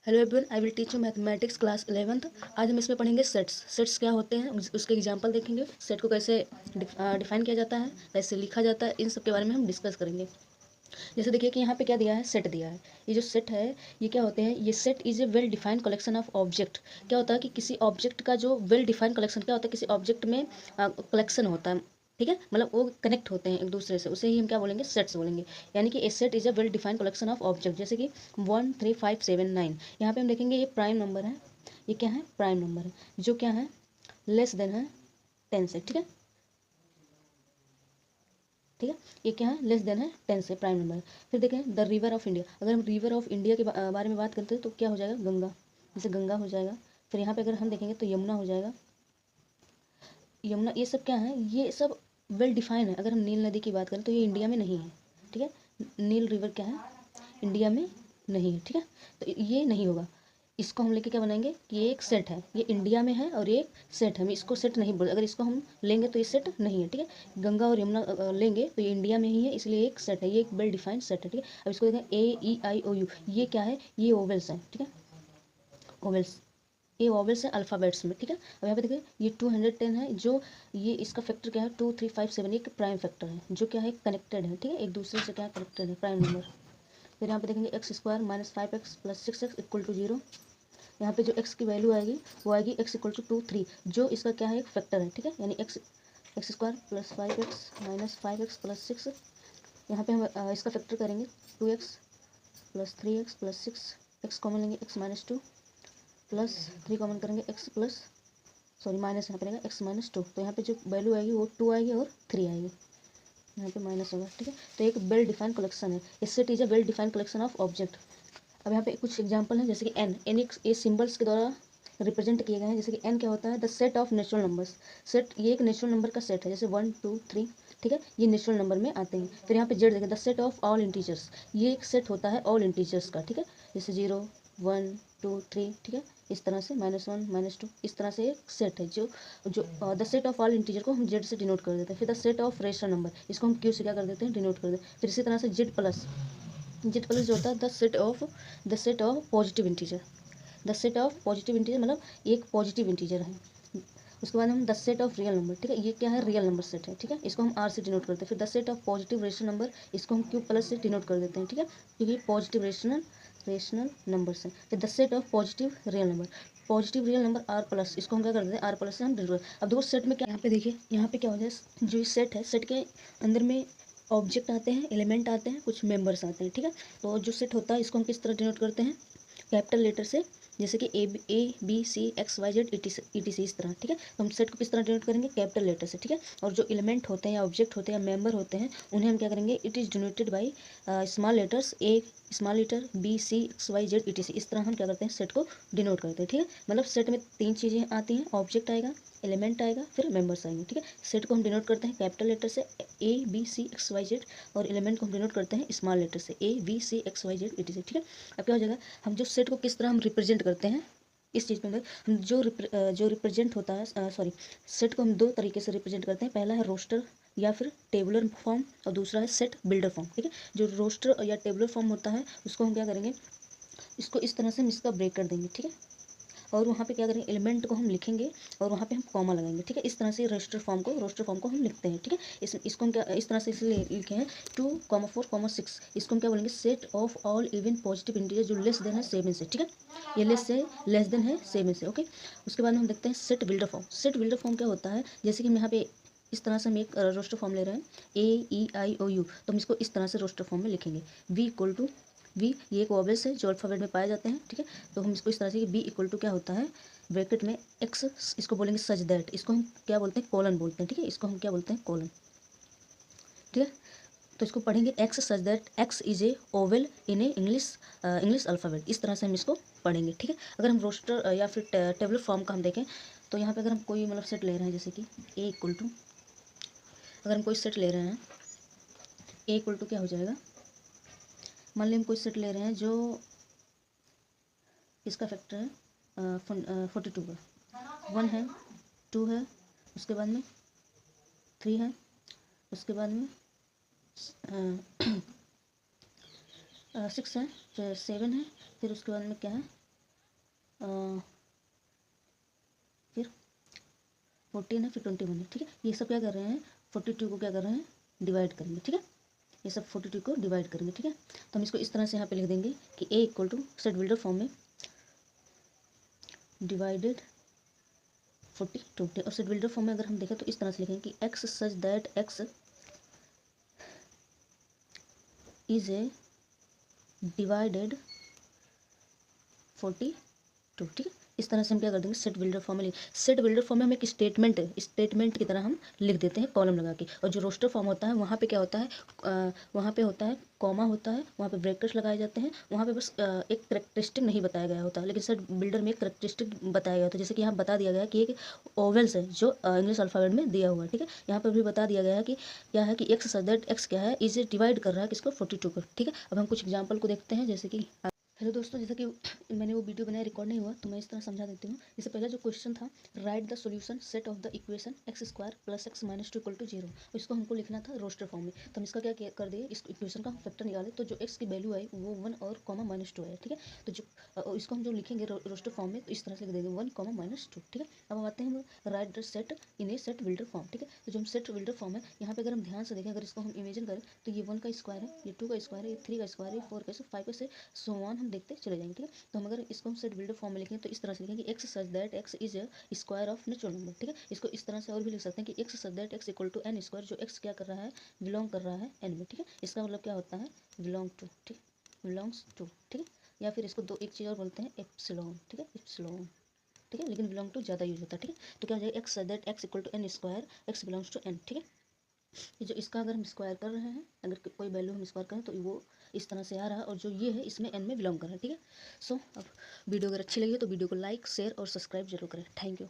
Hello everyone, I will teach you mathematics class 11th। आज हम इसमें पढ़ेंगे सेट्स क्या होते हैं, उसके एग्जांपल देखेंगे। सेट को कैसे डिफाइन किया जाता है, कैसे लिखा जाता है, इन सब के बारे में हम डिस्कस करेंगे। जैसे देखिए कि यहाँ पे क्या दिया है, सेट दिया है। ये जो सेट है ये क्या होते हैं, ये set is a well defined collection of object. क्या होता है कि किसी ऑब्जेक्ट का जो वेल डिफाइंड कलेक्शन क्या होता है, किसी ऑब्जेक्ट में कलेक्शन होता है, ठीक है, मतलब वो कनेक्ट होते हैं एक दूसरे से, उसे ही हम क्या बोलेंगे, सेट्स बोलेंगे। यानी कि a set is a well defined collection of object. जैसे कि 1 3 5 7 9, यहाँ पे हम देखेंगे ये प्राइम नंबर है। ये क्या है, प्राइम नंबर है, जो क्या है, लेस देन है 10 से, ठीक है, ठीक है। ये क्या है, लेस देन है 10 से, प्राइम नंबर है। फिर देखें द रिवर ऑफ इंडिया। अगर हम रिवर ऑफ इंडिया के बारे में बात करते हैं तो क्या हो जाएगा, गंगा। जैसे गंगा हो जाएगा। फिर यहाँ पे अगर हम देखेंगे तो यमुना हो जाएगा। यमुना, ये सब क्या है, ये सब वेल डिफाइन है। अगर हम नील नदी की बात करें तो ये इंडिया में नहीं है, ठीक है। नील रिवर क्या है, इंडिया में नहीं है, ठीक है। तो ये नहीं होगा। इसको हम लेके क्या बनाएंगे कि ये एक सेट है, ये इंडिया में है और ये एक सेट है। हम इसको सेट नहीं बोल, अगर इसको हम लेंगे तो ये सेट नहीं है, ठीक है। गंगा और यमुना लेंगे तो ये इंडिया में ही है, इसलिए एक सेट है, ये एक वेल डिफाइंड सेट है, ठीक है। अब इसको देखें AEIOU, ये क्या है, ये ओवेल्स हैं, ठीक है, ओवेल्स। ये वॉवेल्स हैं अल्फ़ाबेट्स में, ठीक है। अब यहाँ पे देखिए ये 210 है, जो ये इसका फैक्टर क्या है, 2 3 5 7, एक प्राइम फैक्टर है, जो क्या है, कनेक्टेड है, ठीक है, एक दूसरे से क्या कनेक्टेड है, प्राइम नंबर। फिर यहाँ पे देखेंगे x square minus 5x plus 6x equal to 0। यहाँ पे जो x की वैल्यू आएगी वो आएगी x इक्वल टू 2 3, जो इसका क्या है, एक फैक्टर है, ठीक है। यानी x square plus 5x minus 5x plus 6। यहाँ पे हम इसका फैक्टर करेंगे 2x plus 3x plus 6, x common लेंगे x माइनस 2 प्लस 3 कॉमन करेंगे x प्लस, सॉरी माइनस यहाँ पे रहेगा x माइनस 2। तो यहाँ पे जो वैल्यू आएगी वो 2 आएगी और 3 आएगी, यहाँ पे माइनस होगा, ठीक है। तो एक वेल डिफाइंड कलेक्शन है, इससे is a well defined collection of object. अब यहाँ पे कुछ एग्जांपल है, जैसे कि एन एक ये सिंबल्स के द्वारा रिप्रेजेंट किए गए हैं। जैसे कि एन क्या होता है, the set of natural numbers. Set, ये एक नेचुरल नंबर का सेट है, जैसे 1 2 3, ठीक है, ये नेचुरल नंबर में आते हैं। फिर यहाँ पे जेड देखें, the set of all integers, ये एक सेट होता है ऑल इंटीजर्स का, ठीक है, जैसे 0 1 2 3, ठीक है, इस तरह से -1 -2, इस तरह से एक सेट है, जो जो the set of all integer को हम जेड से डिनोट कर देते हैं। फिर the set of rational number, इसको हम क्यू से क्या कर देते हैं, डिनोट कर देते हैं। फिर इसी तरह से जेड प्लस जो होता है the set of positive integer. The set of positive integer मतलब एक पॉजिटिव इंटीजर है। उसके बाद हम the set of real number, ठीक है, ये क्या है, रियल नंबर सेट है, ठीक है, इसको हम आर से डिनोट करते हैं। फिर the set of positive rational number, इसको हम क्यू प्लस से डिनोट कर देते हैं, ठीक है, क्योंकि पॉजिटिव रेशनल नंबर्स हैं। फिर the set of positive real number are plus, इसको हम क्या कर देते हैं, आर प्लस से हम डिनोट। अब दो सेट में क्या, यहाँ पे देखिए, यहाँ पे क्या हो जाए, जो ये सेट है, सेट के अंदर में ऑब्जेक्ट आते हैं, एलिमेंट आते हैं, कुछ मेंबर्स आते हैं, ठीक है। तो जो सेट होता है इसको हम किस तरह डिनोट करते हैं, कैपिटल लेटर से, जैसे कि ABCXYZ ETC इस तरह, ठीक है। तो हम सेट को किस तरह डिनोट करेंगे, कैपिटल लेटर से, ठीक है। और जो एलिमेंट होते हैं या ऑब्जेक्ट होते हैं या मेंबर होते हैं, उन्हें हम क्या करेंगे, it is denoted by small letters, A small letter BCXYZ ETC, इस तरह हम क्या करते हैं, सेट को डिनोट करते हैं, ठीक है। मतलब सेट में 3 चीज़ें आती हैं, ऑब्जेक्ट आएगा, एलिमेंट आएगा, फिर मेंबर्स आएंगे, ठीक है। सेट को हम डिनोट करते हैं कैपिटल लेटर से ABCXYZ, और एलिमेंट को हम डिनोट करते हैं स्मॉल लेटर से ABCXYZ ETC, ठीक है। अब क्या हो जाएगा, हम जो सेट को किस तरह हम रिप्रेजेंट करते हैं, इस चीज़ के अंदर हम जो रिप्रेजेंट होता है, सॉरी, सेट को हम 2 तरीके से रिप्रेजेंट करते हैं। पहला है रोस्टर या फिर टेबुलर फॉर्म, और दूसरा है सेट बिल्डर फॉर्म, ठीक है। जो रोस्टर या टेबुलर फॉर्म होता है उसको हम क्या करेंगे, इसको इस तरह से हम इसका ब्रेक कर देंगे, ठीक है। और वहाँ पे क्या करेंगे, एलिमेंट को हम लिखेंगे और वहाँ पे हम कॉमा लगाएंगे, ठीक है। इस तरह से रोस्टर फॉर्म को हम लिखते हैं, ठीक है। इसको हम क्या इस तरह से इसलिए लिखे हैं, 2,4,6, इसको हम क्या बोलेंगे, set of all even positive integer जो लेस देन है 7 से, ठीक है। ये लेस देन है 7 से, ओके। उसके बाद में हम देखते हैं set builder form. Set builder form क्या होता है, जैसे कि हम यहाँ पे इस तरह से हम एक रोस्टर फॉर्म ले रहे हैं, AEIOU, तो हम इसको इस तरह से रोस्टर फॉर्म में लिखेंगे, V, ये एक वॉवेल्स है जो अल्फ़ाबेट में पाए जाते हैं, ठीक है। तो हम इसको इस तरह से, B इक्वल टू क्या होता है, ब्रैकेट में X, इसको बोलेंगे सच दैट, इसको हम क्या बोलते हैं, कॉलन बोलते हैं, ठीक है, इसको हम क्या बोलते हैं, कॉलन, ठीक है। तो इसको पढ़ेंगे X such that X is a oval in A English alphabet, इस तरह से हम इसको पढ़ेंगे, ठीक है। अगर हम रोस्टर या फिर टेबल फॉर्म का हम देखें तो यहाँ पे अगर हम कोई मतलब सेट ले रहे हैं, जैसे कि A इक्वल टू, अगर हम कोई सेट ले रहे हैं, A इक्वल टू क्या हो जाएगा, मान लीजिए हम कोई सेट ले रहे हैं जो इसका फैक्टर है 42 का, 1 है, 2 है, उसके बाद में 3 है, उसके बाद में 6 है, फिर 7 है, फिर उसके बाद में क्या है, फिर 14 है, फिर 21 है, ठीक है। ये सब क्या कर रहे हैं, 42 को क्या कर रहे हैं, डिवाइड करेंगे, ठीक है। ये सब 42 को डिवाइड करेंगे, ठीक है। तो हम इसको इस तरह से यहाँ पे लिख देंगे कि a equal to set builder form में डिवाइडेड 42, और सेट बिल्डर फॉर्म में अगर हम देखें तो इस तरह से लिखेंगे कि x such that x is a divided 42, ठीक है। इस तरह से हम क्या कर देंगे, सेट बिल्डर फॉर्म में सेट बिल्डर फॉर्म में हम एक स्टेटमेंट की तरह हम लिख देते हैं कॉलम लगा के, और जो रोस्टर फॉर्म होता है वहाँ पे क्या होता है, वहाँ पे होता है कॉमा होता है, वहाँ पे ब्रैकेट्स लगाए जाते हैं, वहाँ पे बस एक करेक्टरिस्टिक नहीं बताया गया होता है, लेकिन सेट बिल्डर में एक करेक्टरिस्टिक बताया गया होता है। जैसे कि यहाँ बता दिया गया है कि एक ओवेल्स है जो इंग्लिश अल्फ़ाबेट में दिया हुआ है, ठीक है। यहाँ पर भी बता दिया गया है कि क्या है कि एक्स सच दैट एक्स क्या है, इसे डिवाइड कर रहा है किसको, 42 को, ठीक है। अब हम कुछ एग्जाम्पल को देखते हैं, जैसे कि हेलो दोस्तों, जैसा कि मैंने वो वीडियो बनाया रिकॉर्ड नहीं हुआ तो मैं इस तरह समझा देती हूँ। इससे पहला जो क्वेश्चन था, write the solution set of the equation x square plus x minus 2 equal to 0, इसको हमको लिखना था रोस्टर फॉर्म में। तो हम इसका कर दिए, इस इक्वेशन का फैक्टर निकाले तो जो एक्स की वैल्यू आई वो 1 और कॉमा -2 है, ठीक है। तो जो इसको हम जो लिखेंगे रोस्टर फॉर्म में तो इस तरह से लिख देंगे 1 कॉमा -2, ठीक है। अब आते हैं हम right the set in A set builder form, ठीक है। तो जो हम सेट बिल्डर फॉर्म है यहाँ पे अगर हम ध्यान से देखें, अगर इसको हम इमेजिन करें तो ये 1 का स्क्वायर है, ये 2 का स्क्वायर है, ये 3 का स्क्वायर है, 4 का, 5 का से सो ऑन हम देखते चले जाएंगे, ठीक है। तो हम अगर इसको हम सेट बिल्डर फॉर्म में लिखेंगे तो इस तरह से लिखेंगे x such that x is a square of natural number, ठीक है। इसको इस तरह से और भी लिख सकते हैं कि x such that x equal to n square, जो एक्स क्या कर रहा है, बिलोंग कर रहा है एन में, ठीक है। इसका मतलब क्या होता है, बिलोंग टू, ठीक है, बिलोंग्स टू, ठीक है। या फिर इसको एक चीज़ और बोलते हैं एप्सिलॉन, ठीक है, एप्सिलॉन, ठीक है, लेकिन बिलोंग टू ज़्यादा यूज होता है, ठीक है। तो क्या हो जाएगा, x such that x equal to n square, x belongs to n, ठीक है। ये जो इसका अगर हम स्क्वायर कर रहे हैं, अगर कोई वैल्यू हम स्क्वायर करें तो वो इस तरह से आ रहा है, और जो ये है इसमें एन में बिलोंग कर रहा है, ठीक है। सो अब वीडियो अगर अच्छी लगी हो तो वीडियो को लाइक शेयर और सब्सक्राइब जरूर करें। Thank you.